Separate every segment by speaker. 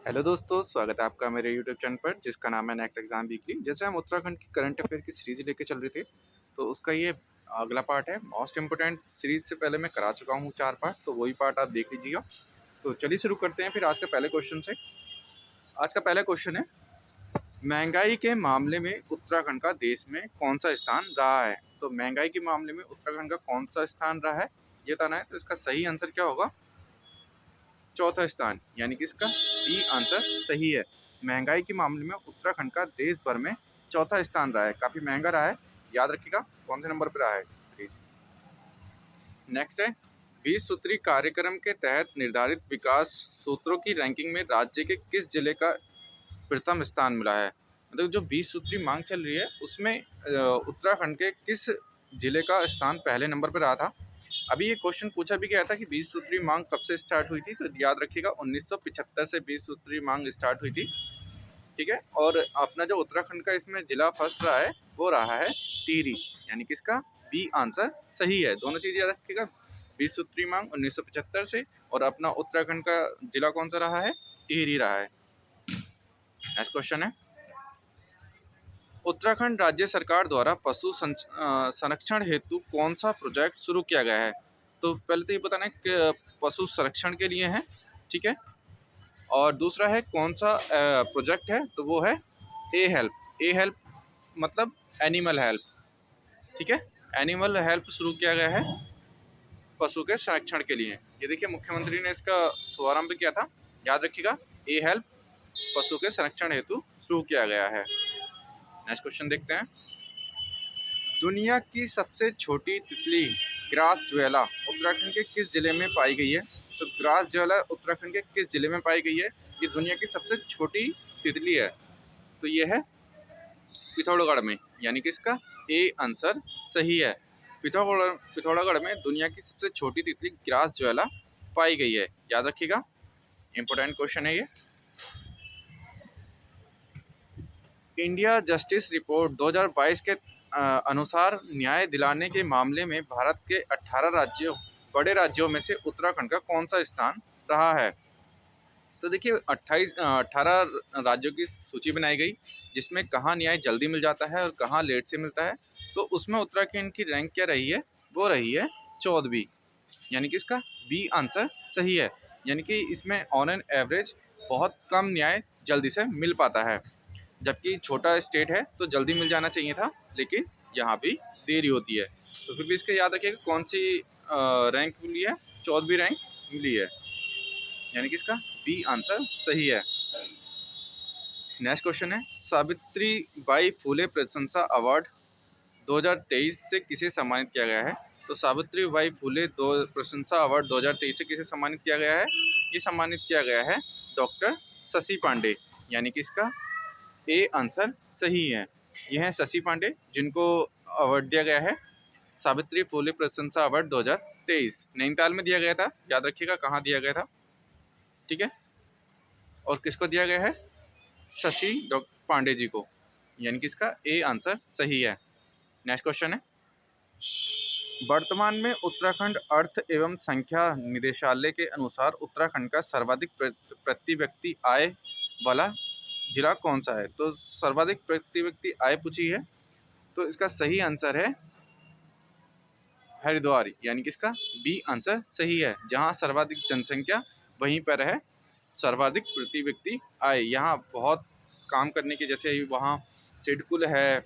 Speaker 1: Hello दोस्तों, स्वागत है आपका मेरे यूट्यूब चैनल पर जिसका नाम है नेक्स्ट एग्जाम वीकली। जैसे हम उत्तराखंड की करंट अफेयर की सीरीज लेके चल रहे थे, तो उसका ये अगला पार्ट है। मोस्ट इम्पोर्टेंट सीरीज से पहले मैं करा चुका हूँ 4 पार्ट, तो वही पार्ट आप देख लीजिएगा। तो चलिए शुरू करते हैं फिर आज का पहले क्वेश्चन से। आज का पहला क्वेश्चन है, महंगाई के मामले में उत्तराखंड का देश में कौन सा स्थान रहा है। तो महंगाई के मामले में उत्तराखंड का कौन सा स्थान रहा है ये बताना है। तो इसका सही आंसर क्या होगा? चौथा स्थान, यानी कि इसका बी आंसर सही है। महंगाई के मामले में उत्तराखंड का देश भर में चौथा स्थान रहा है। काफी महंगा रहा है, याद रखिएगा कौन से नंबर पर रहा है। नेक्स्ट है, 20 सूत्री कार्यक्रम के तहत निर्धारित विकास सूत्रों की रैंकिंग में राज्य के किस जिले का प्रथम स्थान मिला है। मतलब जो 20 सूत्री मांग चल रही है उसमें उत्तराखंड के किस जिले का स्थान पहले नंबर पर रहा था। अभी ये क्वेश्चन पूछा भी गया था कि 20 सूत्री मांग कब से स्टार्ट हुई थी, तो याद रखिएगा 1975 से 20 सूत्री मांग स्टार्ट हुई थी। ठीक है, और अपना जो उत्तराखंड का इसमें जिला फर्स्ट रहा है वो रहा है टिहरी, यानी कि इसका बी आंसर सही है। दोनों चीज याद रखिएगा, 20 सूत्री मांग 1975 से, और अपना उत्तराखंड का जिला कौन सा रहा है? टिहरी रहा है। नेक्स्ट क्वेश्चन है, उत्तराखंड राज्य सरकार द्वारा पशु संरक्षण हेतु कौन सा प्रोजेक्ट शुरू किया गया है। तो पहले तो ये बताना है कि पशु संरक्षण के लिए है, ठीक है। और दूसरा है कौन सा प्रोजेक्ट है, तो वो है ए हेल्प। ए हेल्प मतलब एनिमल हेल्प, ठीक है। एनिमल हेल्प शुरू किया गया है पशु के संरक्षण के लिए। ये देखिए मुख्यमंत्री ने इसका शुभारंभ किया था, याद रखिएगा। ए हेल्प पशु के संरक्षण हेतु शुरू किया गया है। नेक्स्ट क्वेश्चन देखते हैं, दुनिया की सबसे छोटी तितली ग्रास ज्वाला उत्तराखंड के किस जिले में पाई गई है। तो ग्रास ज्वाला उत्तराखंड के किस जिले में पाई गई है? ये दुनिया की सबसे छोटी तितली है, तो ये है पिथौरागढ़ में, यानी कि इसका ए आंसर सही है। पिथौरागढ़ में दुनिया की सबसे छोटी तितली ग्रास ज्वाला पाई गई है, याद रखिएगा। इंपोर्टेंट क्वेश्चन है ये। इंडिया जस्टिस रिपोर्ट 2022 के अनुसार न्याय दिलाने के मामले में भारत के 18 बड़े राज्यों में से उत्तराखंड का कौन सा स्थान रहा है। तो देखिए 18 राज्यों की सूची बनाई गई, जिसमें कहाँ न्याय जल्दी मिल जाता है और कहाँ लेट से मिलता है। तो उसमें उत्तराखंड की रैंक क्या रही है? वो रही है 14वीं, यानी कि इसका बी आंसर सही है। यानी कि इसमें ऑन एन एवरेज बहुत कम न्याय जल्दी से मिल पाता है, जबकि छोटा स्टेट है तो जल्दी मिल जाना चाहिए था, लेकिन यहाँ भी देरी होती है। तो फिर भी इसके याद रखिए कौन सी रैंक मिली है? 14वीं रैंक मिली है, यानी कि इसका बी आंसर सही है। नेक्स्ट क्वेश्चन है, सावित्री बाई फुले प्रशंसा अवार्ड 2023 से किसे सम्मानित किया गया है। तो सावित्री बाई फुले प्रशंसा अवार्ड 2023 से किसे सम्मानित किया गया है? ये सम्मानित किया गया है डॉक्टर शशि पांडे, यानी कि इसका ए आंसर सही है। यह है शशि पांडे जिनको अवार्ड दिया गया है सावित्री फुले प्रशंसा अवार्ड 2023। नैनीताल में दिया गया था, याद रखिएगा कहाँ दिया गया था, ठीक है। और किसको दिया गया है? शशि पांडे जी को, यानी कि इसका ए आंसर सही है। नेक्स्ट क्वेश्चन है, वर्तमान में उत्तराखंड अर्थ एवं संख्या निदेशालय के अनुसार उत्तराखंड का सर्वाधिक प्रति व्यक्ति आय वाला जिला कौन सा है। तो सर्वाधिक प्रति व्यक्ति आय पूछी है, तो इसका सही आंसर है हरिद्वार, यानी कि इसका बी आंसर सही है। जहां सर्वाधिक जनसंख्या वहीं पर है सर्वाधिक प्रति व्यक्ति आय। यहाँ बहुत काम करने की, जैसे वहाँ सिडकुल है,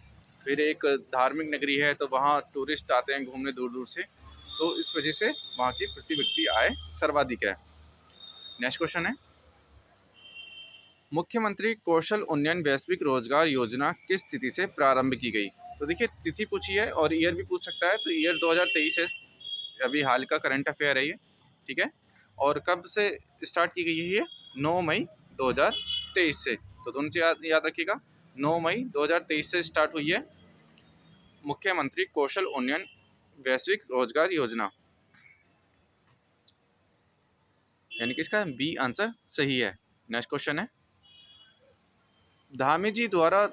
Speaker 1: फिर एक धार्मिक नगरी है, तो वहाँ टूरिस्ट आते हैं घूमने दूर दूर से, तो इस वजह से वहाँ की प्रति व्यक्ति आय सर्वाधिक है। नेक्स्ट क्वेश्चन है, मुख्यमंत्री कौशल उन्नयन वैश्विक रोजगार योजना किस तिथि से प्रारंभ की गई। तो देखिए तिथि पूछी है और ईयर भी पूछ सकता है, तो ईयर 2023 है, अभी हाल का करंट अफेयर है ये, ठीक है। और कब से स्टार्ट की गई है ये? 9 मई 2023 से। तो दोनों चीज याद रखिएगा, 9 मई 2023 से स्टार्ट हुई है मुख्यमंत्री कौशल उन्नयन वैश्विक रोजगार योजना, यानी कि इसका बी आंसर सही है। नेक्स्ट क्वेश्चन है, धामी जी द्वारा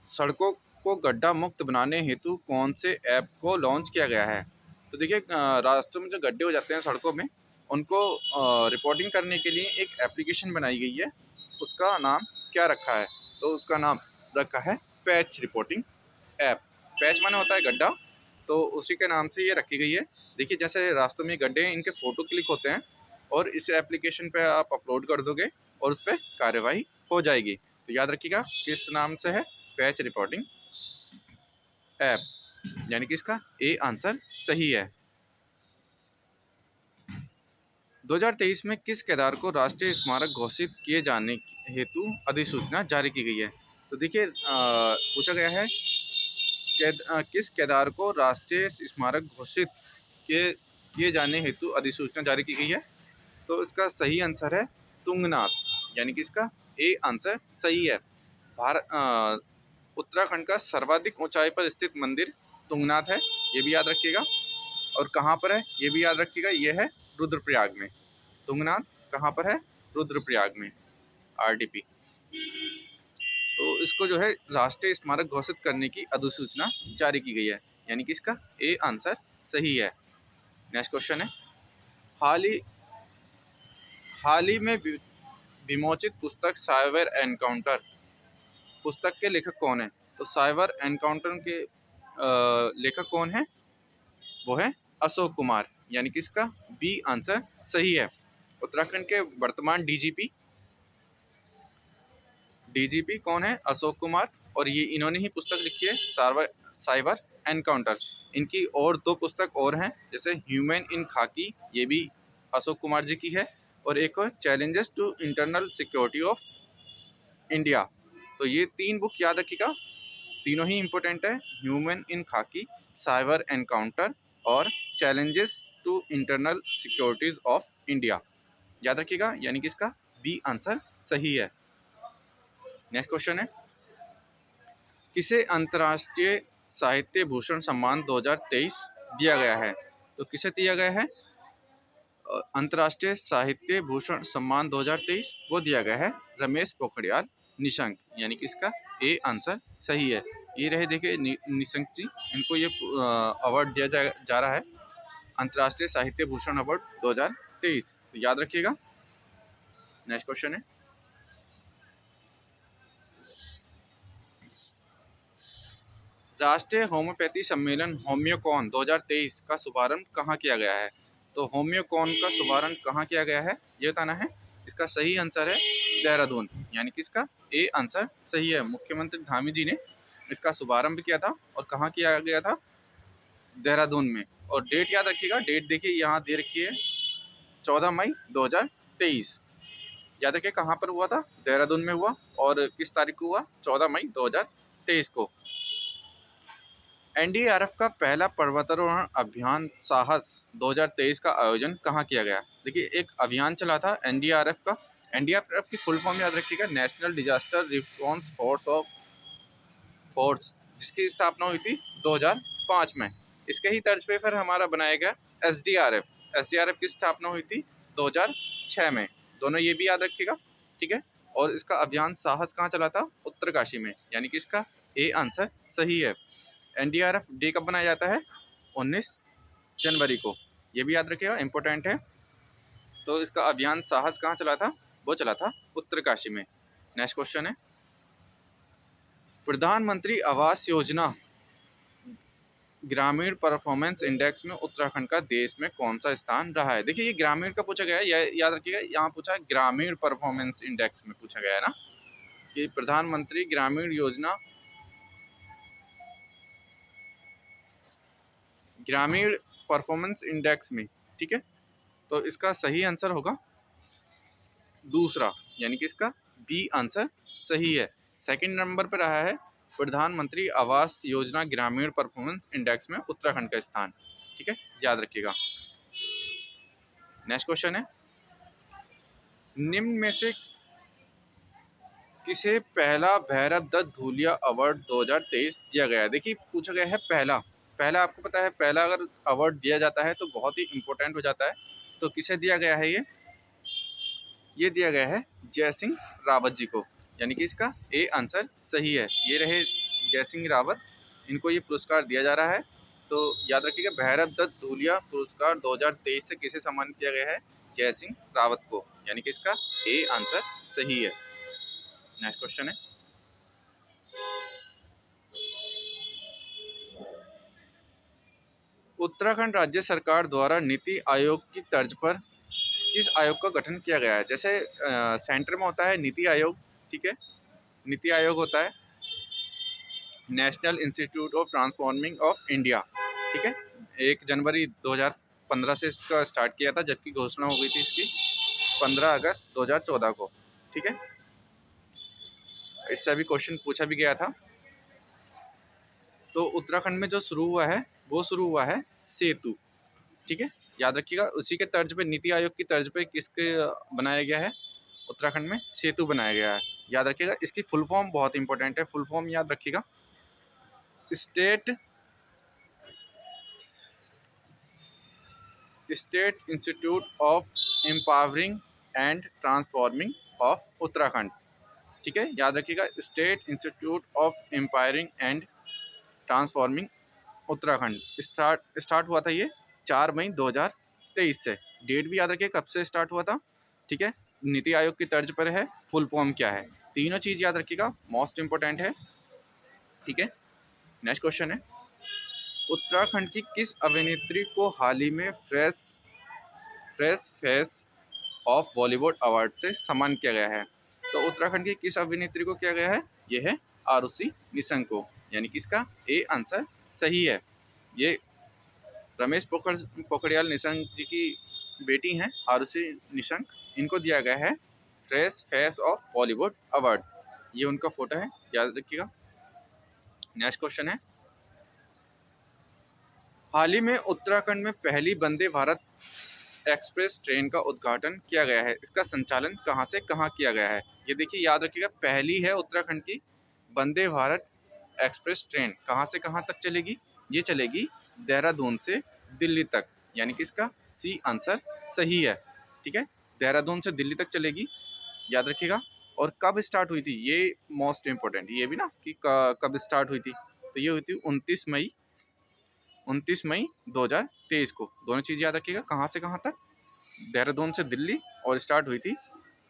Speaker 1: सड़कों को गड्ढा मुक्त बनाने हेतु कौन से ऐप को लॉन्च किया गया है। तो देखिए रास्तों में जो गड्ढे हो जाते हैं सड़कों में, उनको रिपोर्टिंग करने के लिए एक एप्लीकेशन बनाई गई है, उसका नाम क्या रखा है? तो उसका नाम रखा है पैच रिपोर्टिंग ऐप। पैच माने होता है गड्ढा, तो उसी के नाम से ये रखी गई है। देखिए जैसे रास्तों में गड्ढे हैं, इनके फोटो क्लिक होते हैं और इस एप्लीकेशन पे आप अपलोड कर दोगे और उस पर कार्यवाही हो जाएगी। तो याद रखिएगा किस नाम से है, पैच रिपोर्टिंग ऐप, यानी कि इसका ए आंसर सही है। 2023 में किस केदार को राष्ट्रीय स्मारक घोषित किए जाने हेतु अधिसूचना जारी की गई है? तो देखिए पूछा गया है किस केदार को राष्ट्रीय स्मारक घोषित किए जाने हेतु अधिसूचना जारी की गई है? तो इसका सही आंसर है तुंगनाथ, यानी कि इसका ए आंसर सही है। उत्तराखंड का सर्वाधिक ऊंचाई पर स्थित मंदिर तुंगनाथ है, ये भी याद रखिएगा। और कहाँ पर है ये भी याद रखिएगा, ये है रुद्रप्रयाग में। तुंगनाथ कहाँ पर है? रुद्रप्रयाग में, आरडीपी। तो इसको जो है राष्ट्रीय स्मारक घोषित करने की अधिसूचना जारी की गई है, यानी कि इसका ए आंसर सही है। नेक्स्ट क्वेश्चन है, हाल ही में विमोचित पुस्तक साइबर एनकाउंटर पुस्तक के लेखक कौन है? तो साइबर एनकाउंटर के लेखक कौन है? वो है अशोक कुमार, यानी कि इसका बी आंसर सही है। उत्तराखंड के वर्तमान डीजीपी कौन है? अशोक कुमार। और ये इन्होंने ही पुस्तक लिखी है साइबर एनकाउंटर। इनकी और दो पुस्तक और हैं, जैसे ह्यूमन इन खाकी, ये भी अशोक कुमार जी की है, और एक और challenges to internal security of India. तो ये तीन बुक याद रखिएगा, तीनों ही इंपॉर्टेंट है, human in khaki, cyber encounter और challenges to internal securities of India, याद रखिएगा, यानी कि इसका बी आंसर सही है। नेक्स्ट क्वेश्चन है, किसे अंतर्राष्ट्रीय साहित्य भूषण सम्मान 2023 दिया गया है? तो किसे दिया गया है अंतर्राष्ट्रीय साहित्य भूषण सम्मान 2023? वो दिया गया है रमेश पोखरियाल निशंक, यानी कि इसका ए आंसर सही है। ये रहे देखिए निशंक जी, इनको ये अवार्ड दिया जा रहा है, अंतर्राष्ट्रीय साहित्य भूषण अवार्ड 2023, तो याद रखिएगा। नेक्स्ट क्वेश्चन है, राष्ट्रीय होम्योपैथी सम्मेलन होम्योकॉन 2023 का शुभारंभ कहाँ किया गया है? तो होम्योकॉन का शुभारंभ कहाँ किया गया है ये बताना है। इसका सही आंसर है देहरादून, यानी कि इसका ए आंसर सही है। मुख्यमंत्री धामी जी ने इसका शुभारंभ किया था, और कहाँ किया गया था? देहरादून में। और डेट याद रखिएगा, डेट देखिए यहाँ दे रखी है 14 मई 2023। याद रखिए कहाँ पर हुआ था? देहरादून में हुआ। और किस तारीख को हुआ? 14 मई 2023 को। एनडीआरएफ का पहला पर्वतारोहण अभियान साहस 2023 का आयोजन कहाँ किया गया? देखिए एक अभियान चला था एनडीआरएफ का। एनडीआरएफ की फुल फॉर्म याद रखिएगा, नेशनल डिजास्टर रिस्पॉन्स फोर्स, जिसकी स्थापना हुई थी 2005 में। इसके ही तर्ज पे फिर हमारा बनाया गया एसडीआरएफ की स्थापना हुई थी 2006 में। दोनों ये भी याद रखिएगा, ठीक है। और इसका अभियान साहस कहाँ चला था? उत्तरकाशी में, यानी कि इसका ए आंसर सही है। एनडीआरएफ डे कब बनाया जाता है? 19 जनवरी को, ये भी याद रखिएगा, इंपॉर्टेंट है। तो इसका अभियान साहस कहाँ चला था? वो चला था उत्तरकाशी में। नेक्स्ट क्वेश्चन है, प्रधानमंत्री आवास योजना ग्रामीण परफॉर्मेंस इंडेक्स में उत्तराखंड का देश में कौन सा स्थान रहा है? देखिए ये ग्रामीण का पूछा गया है, याद रखिएगा, यहाँ पूछा है ग्रामीण परफॉर्मेंस इंडेक्स में पूछा गया है ना, कि प्रधानमंत्री ग्रामीण योजना ग्रामीण परफॉर्मेंस इंडेक्स में, ठीक है। तो इसका सही आंसर होगा दूसरा, यानी कि इसका बी आंसर सही है। सेकंड नंबर पर रहा है प्रधानमंत्री आवास योजना ग्रामीण परफॉर्मेंस इंडेक्स में उत्तराखंड का स्थान, ठीक है, याद रखिएगा। नेक्स्ट क्वेश्चन है, निम्न में से किसे पहला भैरव दत्त धूलिया अवार्ड 2023 दिया गया है? देखिए पूछा गया है पहला। पहला आपको पता है, पहला अगर अवार्ड दिया जाता है तो बहुत ही इंपॉर्टेंट हो जाता है। तो किसे दिया गया है ये दिया गया है जय सिंह रावत जी को, यानी कि इसका ए आंसर सही है। ये रहे जय सिंह रावत, इनको ये पुरस्कार दिया जा रहा है। तो याद रखिएगा भैरव दत्त धूलिया पुरस्कार 2023 से किसे सम्मानित किया गया है? जय सिंह रावत को, यानी कि इसका ए आंसर सही है। नेक्स्ट क्वेश्चन है, उत्तराखंड राज्य सरकार द्वारा नीति आयोग की तर्ज पर किस आयोग का गठन किया गया है? जैसे सेंटर में होता है नीति आयोग, ठीक है, नीति आयोग होता है national institute of transforming of India, ठीक है। 1 जनवरी 2015 से इसका स्टार्ट किया था, जबकि घोषणा हो गई थी इसकी 15 अगस्त 2014 को, ठीक है। इससे अभी क्वेश्चन पूछा भी गया था। तो उत्तराखंड में जो शुरू हुआ है वो शुरू हुआ है सेतु, ठीक है, याद रखिएगा। उसी के तर्ज पे, नीति आयोग की तर्ज पे किसके बनाया गया है? उत्तराखंड में सेतु बनाया गया है, याद रखिएगा। इसकी फुल फॉर्म बहुत इंपॉर्टेंट है, फुल फॉर्म याद रखिएगा, state institute of empowering and transforming of Uttarakhand, ठीक है, याद रखिएगा, state institute of एम्पायरिंग and transforming Uttarakhand. Start हुआ था ये 4 मई 2023 से। डेट भी याद रखिए कब से स्टार्ट हुआ था, ठीक है। नीति आयोग की तर्ज पर है, फुल फॉर्म क्या है, तीनों चीज याद रखिएगा, मोस्ट इंपोर्टेंट है, ठीक है। नेक्स्ट क्वेश्चन है, उत्तराखंड की किस अभिनेत्री को हाल ही में fresh face of Bollywood award से सम्मानित किया गया है? तो उत्तराखंड की किस अभिनेत्री को किया गया है? यह है आरुषि निशंक को, यानी कि इसका ए आंसर सही है। ये रमेश पोखरियाल निशंक जी की बेटी हैं आरुषि निशंक, इनको दिया गया है fresh face of Bollywood award, ये उनका फोटो है, याद रखिएगा। नेक्स्ट क्वेश्चन है, हाल ही में उत्तराखंड में पहली वंदे भारत एक्सप्रेस ट्रेन का उद्घाटन किया गया है, इसका संचालन कहां से कहां किया गया है? ये देखिए, याद रखिएगा, पहली है उत्तराखंड की वंदे भारत एक्सप्रेस ट्रेन, कहां से कहां तक चलेगी? ये चलेगी देहरादून से दिल्ली तक, यानी कि इसका सी आंसर सही है, ठीक है। देहरादून से दिल्ली तक चलेगी, याद रखिएगा। और कब स्टार्ट हुई थी, ये मोस्ट इंपोर्टेंट, ये भी ना कि कब स्टार्ट हुई थी, तो ये हुई थी 29 मई 2023 को। दोनों चीज याद रखिएगा, कहां से कहां तक, देहरादून से दिल्ली, और स्टार्ट हुई थी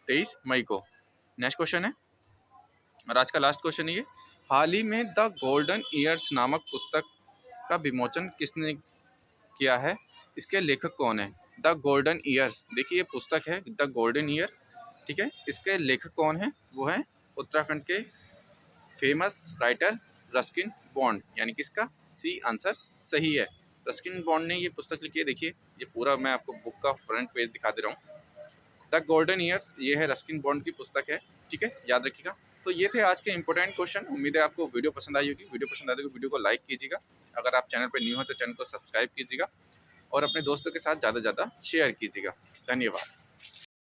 Speaker 1: 23 मई को। नेक्स्ट क्वेश्चन है, और आज का लास्ट क्वेश्चन ये, हाल ही में द गोल्डन ईयर्स नामक पुस्तक का विमोचन किसने किया है? इसके लेखक कौन है? द गोल्डन ईयर्स, देखिए ये पुस्तक है द गोल्डन ईयर, ठीक है, इसके लेखक कौन है? वो है उत्तराखंड के फेमस राइटर रस्किन बॉन्ड, यानी कि इसका सी आंसर सही है। रस्किन बॉन्ड ने ये पुस्तक लिखी है, देखिए ये पूरा मैं आपको बुक का फ्रंट पेज दिखा दे रहा हूँ। द गोल्डन ईयर्स, ये है रस्किन बॉन्ड की पुस्तक है, ठीक है, याद रखिएगा। तो ये थे आज के इंपॉर्टेंट क्वेश्चन। उम्मीद है आपको वीडियो पसंद आई होगी। वीडियो पसंद आए तो वीडियो को लाइक कीजिएगा, अगर आप चैनल पर न्यू हो तो चैनल को सब्सक्राइब कीजिएगा, और अपने दोस्तों के साथ ज़्यादा से ज़्यादा शेयर कीजिएगा। धन्यवाद।